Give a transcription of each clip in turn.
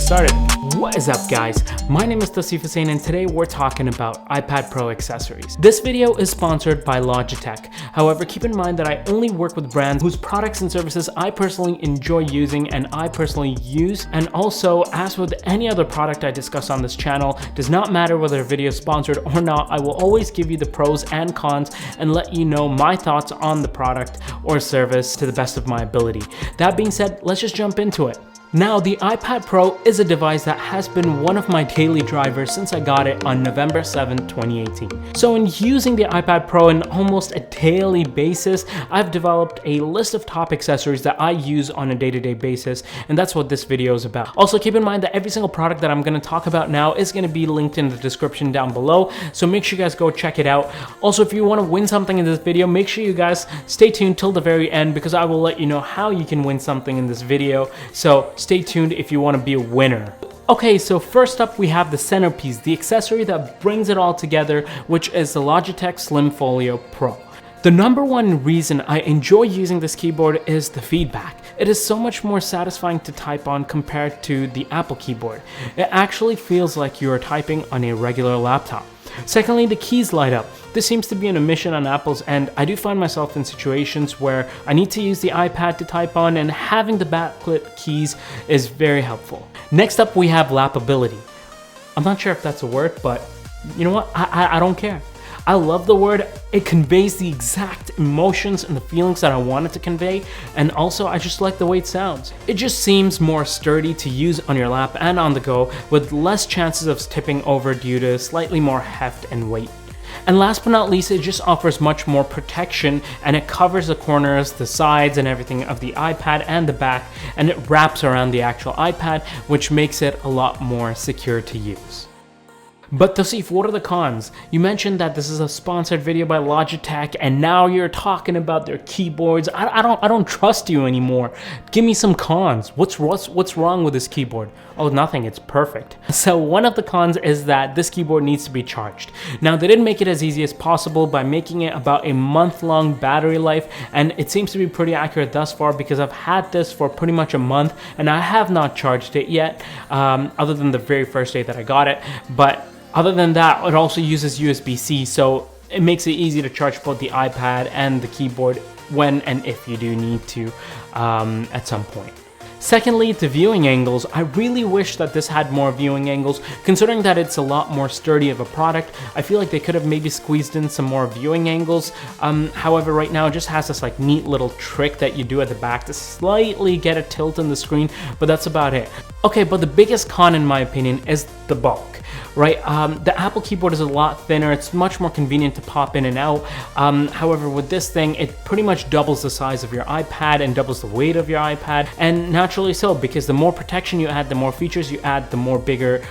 started. What is up guys? My name is Tausif Hussain and today we're talking about iPad Pro accessories. This video is sponsored by Logitech. However, keep in mind that I only work with brands whose products and services I personally enjoy using and I personally use. And also, as with any other product I discuss on this channel, does not matter whether a video is sponsored or not, I will always give you the pros and cons and let you know my thoughts on the product or service to the best of my ability. That being said, let's just jump into it. Now, the iPad Pro is a device that has been one of my daily drivers since I got it on November 7, 2018. So in using the iPad Pro on almost a daily basis, I've developed a list of top accessories that I use on a day-to-day basis, and that's what this video is about. Also, keep in mind that every single product that I'm going to talk about now is going to be linked in the description down below, so make sure you guys go check it out. Also, if you want to win something in this video, make sure you guys stay tuned till the very end because I will let you know how you can win something in this video. So stay tuned if you want to be a winner. Okay, so first up we have the centerpiece, the accessory that brings it all together, which is the Logitech Slim Folio Pro. The number one reason I enjoy using this keyboard is the feedback. It is so much more satisfying to type on compared to the Apple keyboard. It actually feels like you are typing on a regular laptop. Secondly, the keys light up. This seems to be an omission on Apple's end. I do find myself in situations where I need to use the iPad to type on, and having the backlit keys is very helpful. Next up, we have lappability. I'm not sure if that's a word, but you know what? I don't care. I love the word. It conveys the exact emotions and the feelings that I want it to convey, and also I just like the way it sounds. It just seems more sturdy to use on your lap and on the go, with less chances of tipping over due to slightly more heft and weight. And last but not least, it just offers much more protection, and it covers the corners, the sides, and everything of the iPad and the back, and it wraps around the actual iPad, which makes it a lot more secure to use. But Tausif, what are the cons? You mentioned that this is a sponsored video by Logitech, and now you're talking about their keyboards. I don't trust you anymore. Give me some cons. What's wrong with this keyboard? Oh, nothing. It's perfect. So one of the cons is that this keyboard needs to be charged. Now, they didn't make it as easy as possible by making it about a month-long battery life, and it seems to be pretty accurate thus far because I've had this for pretty much a month, and I have not charged it yet, other than the very first day that I got it. But other than that, it also uses USB-C, so it makes it easy to charge both the iPad and the keyboard when and if you do need to at some point. Secondly, the viewing angles. I really wish that this had more viewing angles. Considering that it's a lot more sturdy of a product, I feel like they could have maybe squeezed in some more viewing angles. However, right now it just has this like neat little trick that you do at the back to slightly get a tilt in the screen, but that's about it. Okay, but the biggest con in my opinion is the bulk. Right, the Apple keyboard is a lot thinner. It's much more convenient to pop in and out. However, with this thing, it pretty much doubles the size of your iPad and doubles the weight of your iPad, and naturally so, because the more protection you add, the more features you add, the bigger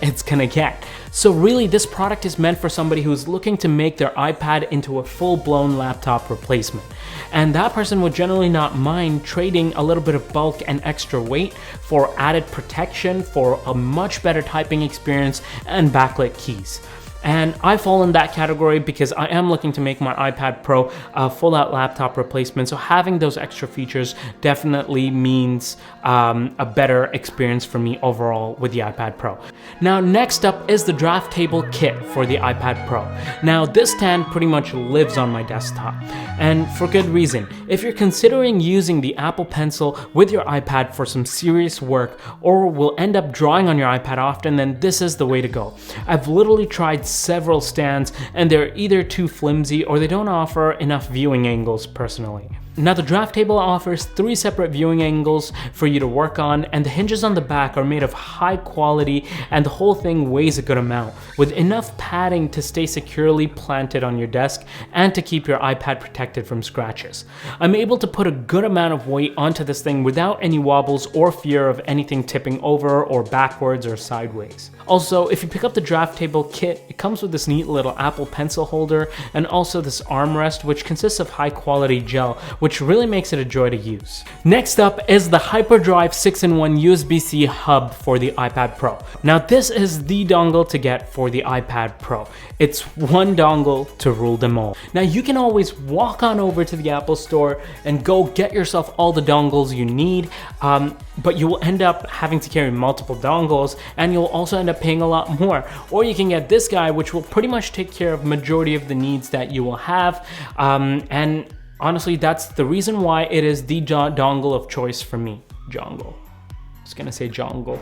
it's gonna get. So really, this product is meant for somebody who's looking to make their iPad into a full-blown laptop replacement. And that person would generally not mind trading a little bit of bulk and extra weight for added protection, for a much better typing experience, and backlit keys. And I fall in that category because I am looking to make my iPad Pro a full-out laptop replacement, so having those extra features definitely means a better experience for me overall with the iPad Pro. Now, next up is the DraftTable Kit for the iPad Pro. Now, this stand pretty much lives on my desktop, and for good reason. If you're considering using the Apple Pencil with your iPad for some serious work, or will end up drawing on your iPad often, then this is the way to go. I've literally tried several stands, and they're either too flimsy or they don't offer enough viewing angles personally. Now, the DraftTable offers 3 separate viewing angles for you to work on, and the hinges on the back are made of high quality, and the whole thing weighs a good amount, with enough padding to stay securely planted on your desk and to keep your iPad protected from scratches. I'm able to put a good amount of weight onto this thing without any wobbles or fear of anything tipping over or backwards or sideways. Also, if you pick up the DraftTable Kit, it comes with this neat little Apple Pencil holder and also this armrest, which consists of high quality gel, which really makes it a joy to use. Next up is the Hyperdrive 6-in-1 USB-C hub for the iPad Pro. Now this is the dongle to get for the iPad Pro. It's one dongle to rule them all. Now you can always walk on over to the Apple Store and go get yourself all the dongles you need, but you will end up having to carry multiple dongles, and you'll also end up paying a lot more. Or you can get this guy, which will pretty much take care of majority of the needs that you will have, and honestly, that's the reason why it is the dongle of choice for me. Jongle. I was gonna say jongle.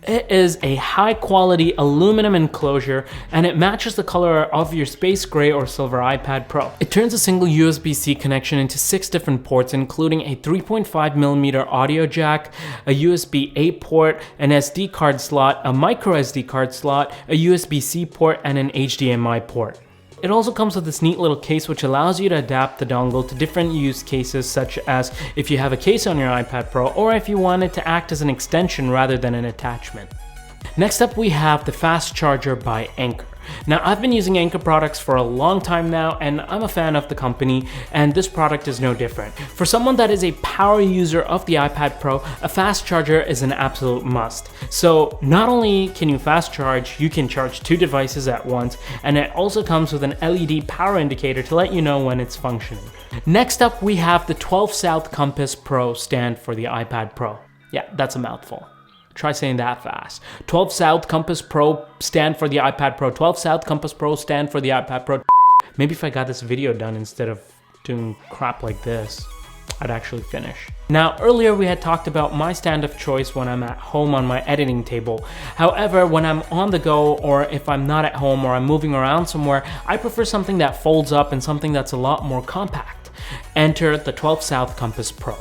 It is a high quality aluminum enclosure, and it matches the color of your space gray or silver iPad Pro. It turns a single USB-C connection into 6 different ports, including a 3.5mm audio jack, a USB-A port, an SD card slot, a micro SD card slot, a USB-C port, and an HDMI port. It also comes with this neat little case which allows you to adapt the dongle to different use cases, such as if you have a case on your iPad Pro or if you want it to act as an extension rather than an attachment. Next up we have the fast charger by Anker. Now I've been using Anker products for a long time now, and I'm a fan of the company, and this product is no different. For someone that is a power user of the iPad Pro, a fast charger is an absolute must. So not only can you fast charge, you can charge 2 devices at once, and it also comes with an LED power indicator to let you know when it's functioning. Next up we have the 12 South Compass Pro stand for the iPad Pro. Yeah, that's a mouthful. Try saying that fast. 12 South Compass Pro stand for the iPad Pro. 12 South Compass Pro stand for the iPad Pro. Maybe if I got this video done instead of doing crap like this, I'd actually finish. Now, earlier we had talked about my stand of choice when I'm at home on my editing table. However, when I'm on the go, or if I'm not at home or I'm moving around somewhere, I prefer something that folds up and something that's a lot more compact. Enter the 12 South Compass Pro.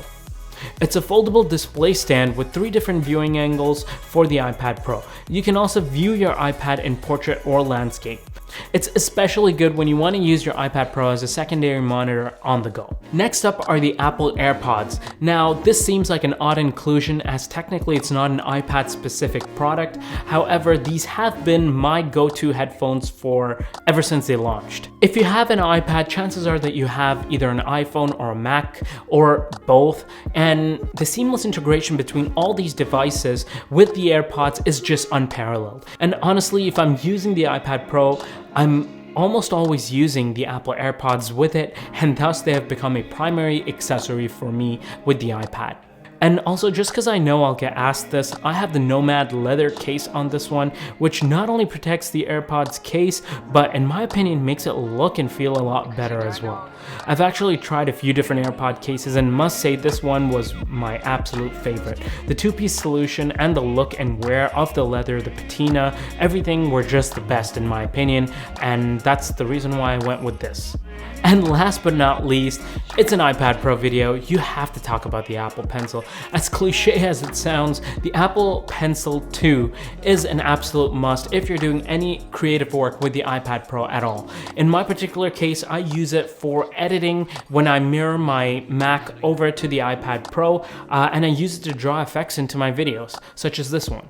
It's a foldable display stand with 3 different viewing angles for the iPad Pro. You can also view your iPad in portrait or landscape. It's especially good when you want to use your iPad Pro as a secondary monitor on the go. Next up are the Apple Airpods. Now, this seems like an odd inclusion as technically it's not an iPad specific product. However, these have been my go-to headphones for ever since they launched. If you have an iPad, chances are that you have either an iPhone or a Mac or both, and the seamless integration between all these devices with the AirPods is just unparalleled. And honestly, if I'm using the iPad Pro, I'm almost always using the Apple AirPods with it, and thus they have become a primary accessory for me with the iPad. And also, just because I know I'll get asked this, I have the Nomad leather case on this one, which not only protects the AirPods case, but in my opinion makes it look and feel a lot better as well. I've actually tried a few different AirPod cases and must say this one was my absolute favorite. The 2-piece solution and the look and wear of the leather, the patina, everything were just the best in my opinion, and that's the reason why I went with this. And last but not least, it's an iPad Pro video. You have to talk about the Apple Pencil. As cliche as it sounds, the Apple Pencil 2 is an absolute must if you're doing any creative work with the iPad Pro at all. In my particular case, I use it for editing when I mirror my Mac over to the iPad Pro, and I use it to draw effects into my videos, such as this one.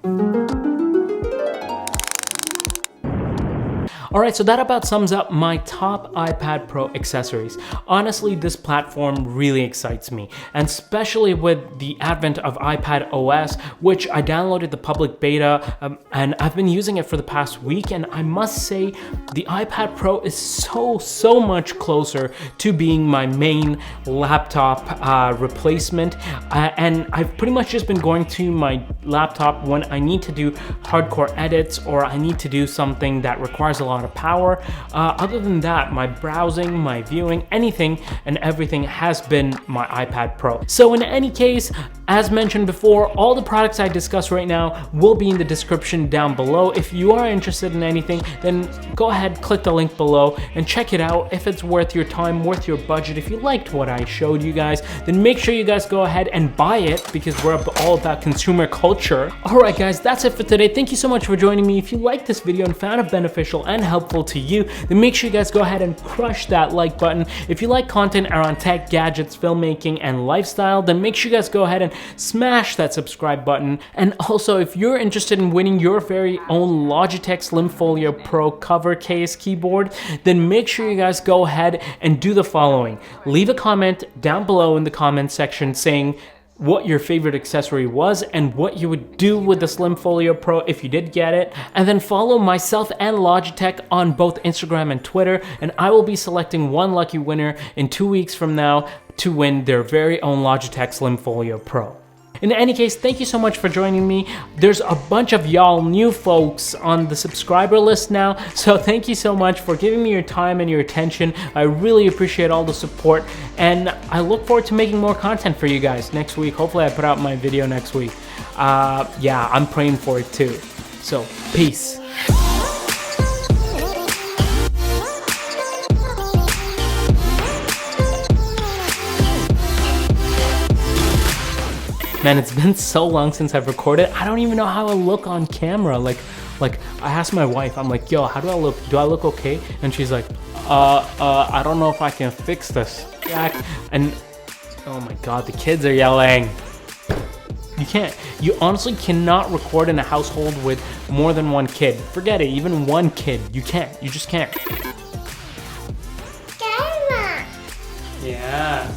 Alright, so that about sums up my top iPad Pro accessories. Honestly, this platform really excites me, and especially with the advent of iPad OS, which I downloaded the public beta, and I've been using it for the past week, and I must say the iPad Pro is so much closer to being my main laptop replacement, and I've pretty much just been going to my laptop when I need to do hardcore edits or I need to do something that requires a lot of power. Other than that, my browsing, my viewing, anything and everything has been my iPad Pro. So in any case, as mentioned before, all the products I discuss right now will be in the description down below. If you are interested in anything, then go ahead, click the link below and check it out. If it's worth your time, worth your budget, if you liked what I showed you guys, then make sure you guys go ahead and buy it, because we're all about consumer culture. Alright guys, that's it for today. Thank you so much for joining me. If you liked this video and found it beneficial and helpful, helpful to you, then make sure you guys go ahead and crush that like button. If you like content around tech, gadgets, filmmaking, and lifestyle, then make sure you guys go ahead and smash that subscribe button. And also, if you're interested in winning your very own Logitech Slim Folio Pro cover case keyboard, then make sure you guys go ahead and do the following. Leave a comment down below in the comment section saying what your favorite accessory was and what you would do with the Slim Folio Pro if you did get it, and then follow myself and Logitech on both Instagram and Twitter, and I will be selecting one lucky winner in 2 weeks from now to win their very own Logitech Slim Folio Pro. In any case, thank you so much for joining me. There's a bunch of y'all new folks on the subscriber list now, so thank you so much for giving me your time and your attention. I really appreciate all the support, and I look forward to making more content for you guys next week. Hopefully I put out my video next week. Yeah, I'm praying for it too. So, peace. Man, it's been so long since I've recorded. I don't even know how I look on camera. Like I asked my wife, I'm like, yo, how do I look? Do I look okay? And she's like, I don't know if I can fix this. And oh my God, the kids are yelling. You honestly cannot record in a household with more than one kid. Forget it, even one kid. You just can't. Grandma. Yeah.